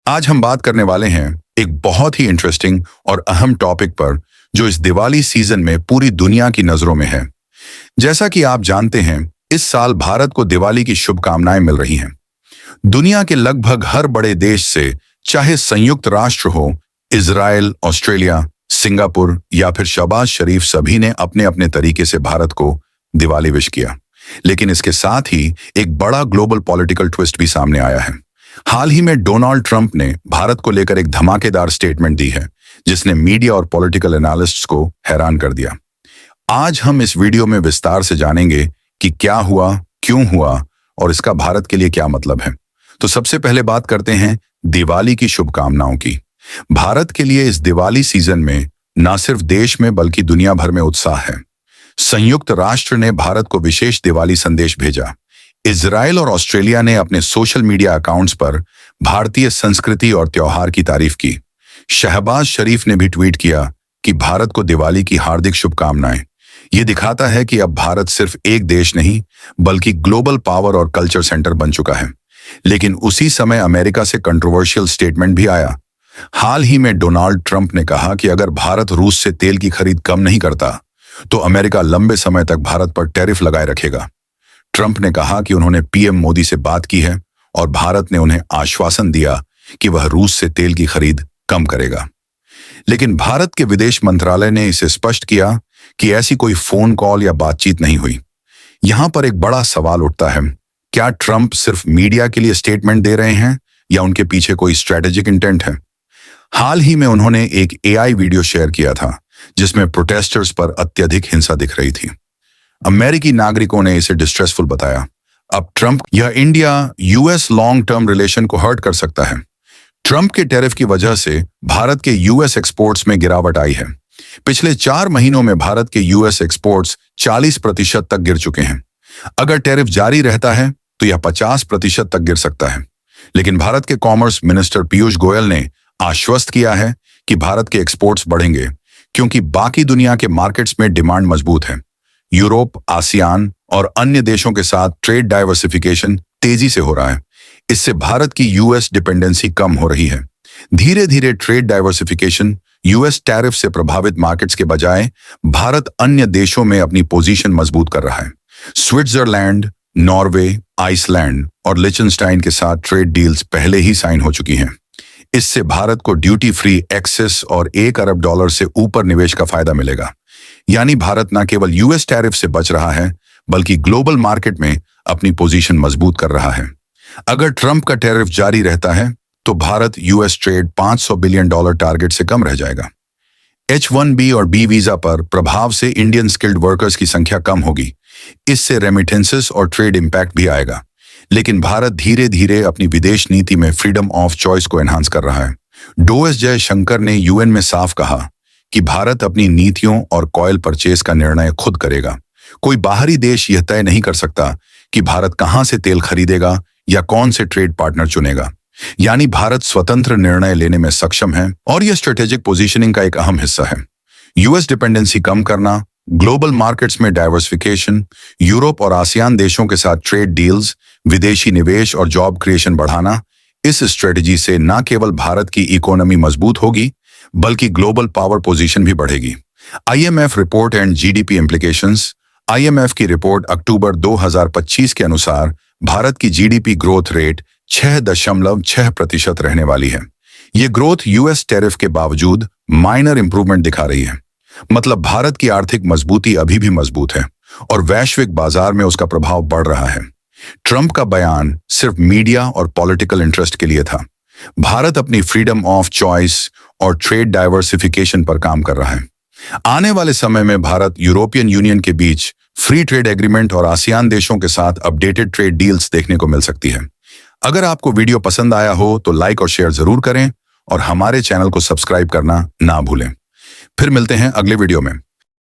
आज हम बात करने वाले हैं एक बहुत ही इंटरेस्टिंग और अहम टॉपिक पर जो इस दिवाली सीजन में पूरी दुनिया की नजरों में है। जैसा कि आप जानते हैं, इस साल भारत को दिवाली की शुभकामनाएं मिल रही हैं। दुनिया के लगभग हर बड़े देश से, चाहे संयुक्त राष्ट्र हो, इजराइल, ऑस्ट्रेलिया, सिंगापुर या फिर शहबाज शरीफ, सभी ने अपने अपने तरीके से भारत को दिवाली विश किया। लेकिन इसके साथ ही एक बड़ा ग्लोबल पॉलिटिकल ट्विस्ट भी सामने आया है। हाल ही में डोनाल्ड ट्रंप ने भारत को लेकर एक धमाकेदार स्टेटमेंट दी है, जिसने मीडिया और पॉलिटिकल एनालिस्ट्स को हैरान कर दिया। आज हम इस वीडियो में विस्तार से जानेंगे कि क्या हुआ, क्यों हुआ और इसका भारत के लिए क्या मतलब है। तो सबसे पहले बात करते हैं दिवाली की शुभकामनाओं की। भारत के लिए इस दिवाली सीजन में न सिर्फ देश में बल्कि दुनिया भर में उत्साह है। संयुक्त राष्ट्र ने भारत को विशेष दिवाली संदेश भेजा। इजराइल और ऑस्ट्रेलिया ने अपने सोशल मीडिया अकाउंट्स पर भारतीय संस्कृति और त्योहार की तारीफ की। शहबाज शरीफ ने भी ट्वीट किया कि भारत को दिवाली की हार्दिक शुभकामनाएं। ये दिखाता है कि अब भारत सिर्फ एक देश नहीं बल्कि ग्लोबल पावर और कल्चर सेंटर बन चुका है। लेकिन उसी समय अमेरिका से कंट्रोवर्शियल स्टेटमेंट भी आया। हाल ही में डोनाल्ड ट्रंप ने कहा कि अगर भारत रूस से तेल की खरीद कम नहीं करता तो अमेरिका लंबे समय तक भारत पर टैरिफ लगाए रखेगा। ट्रंप ने कहा कि उन्होंने पीएम मोदी से बात की है और भारत ने उन्हें आश्वासन दिया कि वह रूस से तेल की खरीद कम करेगा। लेकिन भारत के विदेश मंत्रालय ने इसे स्पष्ट किया कि ऐसी कोई फोन कॉल या बातचीत नहीं हुई। यहां पर एक बड़ा सवाल उठता है, क्या ट्रंप सिर्फ मीडिया के लिए स्टेटमेंट दे रहे हैं या उनके पीछे कोई स्ट्रेटेजिक इंटेंट है? हाल ही में उन्होंने एक एआई वीडियो शेयर किया था जिसमें प्रोटेस्टर्स पर अत्यधिक हिंसा दिख रही थी। अमेरिकी नागरिकों ने इसे डिस्ट्रेसफुल बताया। अब ट्रंप यह India US long term relation को हर्ट कर सकता है। ट्रंप के टैरिफ की वजह से भारत के यूएस एक्सपोर्ट्स में गिरावट आई है। पिछले 4 महीनों में भारत के यूएस एक्सपोर्ट्स 40% तक गिर चुके हैं। अगर टैरिफ जारी रहता है तो यह 50% तक गिर सकता है। लेकिन भारत के कॉमर्स मिनिस्टर पीयूष गोयल ने आश्वस्त किया है कि भारत के एक्सपोर्ट्स बढ़ेंगे क्योंकि बाकी दुनिया के मार्केट्स में डिमांड मजबूत है। यूरोप, आसियान और अन्य देशों के साथ ट्रेड डाइवर्सिफिकेशन तेजी से हो रहा है। इससे भारत की यूएस डिपेंडेंसी कम हो रही है। धीरे धीरे ट्रेड डाइवर्सिफिकेशन यूएस टैरिफ से प्रभावित मार्केट्स के बजाय भारत अन्य देशों में अपनी पोजीशन मजबूत कर रहा है। स्विट्जरलैंड, नॉर्वे, आइसलैंड और लिechtenstein के साथ ट्रेड डील्स पहले ही साइन हो चुकी हैं। इससे भारत को ड्यूटी फ्री एक्सेस और $1 अरब से ऊपर निवेश का फायदा मिलेगा। यानी भारत न केवल यूएस टैरिफ से बच रहा है बल्कि ग्लोबल मार्केट में अपनी पोजीशन मजबूत कर रहा है। अगर ट्रंप का टैरिफ जारी रहता है तो Bharat US trade $500 billion target से कम रह जाएगा। H-1B और B वीजा पर प्रभाव से इंडियन स्किल्ड वर्कर्स की संख्या कम होगी। इससे रेमिटेंसेस और ट्रेड इंपैक्ट भी आएगा। लेकिन भारत धीरे धीरे अपनी विदेश नीति में फ्रीडम ऑफ चॉइस को एनहांस कर रहा है। डोएस जयशंकर ने यूएन में साफ कहा कि भारत अपनी नीतियों और कॉयल परचेज का निर्णय खुद करेगा। कोई बाहरी देश यह तय नहीं कर सकता कि भारत कहां से तेल खरीदेगा या कौन से ट्रेड पार्टनर चुनेगा। यानी भारत स्वतंत्र निर्णय लेने में सक्षम है और यह स्ट्रेटेजिक पोजीशनिंग का एक अहम हिस्सा है। यूएस डिपेंडेंसी कम करना, ग्लोबल मार्केट्स में डाइवर्सिफिकेशन, यूरोप और आसियान देशों के साथ ट्रेड डील्स, विदेशी निवेश और जॉब क्रिएशन बढ़ाना, इस स्ट्रेटजी से न केवल भारत की इकोनॉमी मजबूत होगी बल्कि ग्लोबल पावर पोजीशन भी बढ़ेगी। IMF report and GDP implications. IMF की रिपोर्ट अक्टूबर 2025 के अनुसार भारत की जीडीपी ग्रोथ रेट 6.6% रहने वाली है। ये ग्रोथ यूएस टैरिफ के बावजूद माइनर इंप्रूवमेंट दिखा रही है। मतलब भारत की आर्थिक मजबूती अभी भी मजबूत है और वैश्विक बाजार में उसका प्रभाव बढ़ रहा है। ट्रंप का बयान सिर्फ मीडिया और पॉलिटिकल इंटरेस्ट के लिए था। भारत अपनी फ्रीडम ऑफ चॉइस और ट्रेड डाइवर्सिफिकेशन पर काम कर रहा है। आने वाले समय में भारत यूरोपियन यूनियन के बीच फ्री ट्रेड एग्रीमेंट और आसियान देशों के साथ अपडेटेड ट्रेड डील्स देखने को मिल सकती है। अगर आपको वीडियो पसंद आया हो तो लाइक और शेयर जरूर करें और हमारे चैनल को सब्सक्राइब करना ना भूलें। फिर मिलते हैं अगले वीडियो में।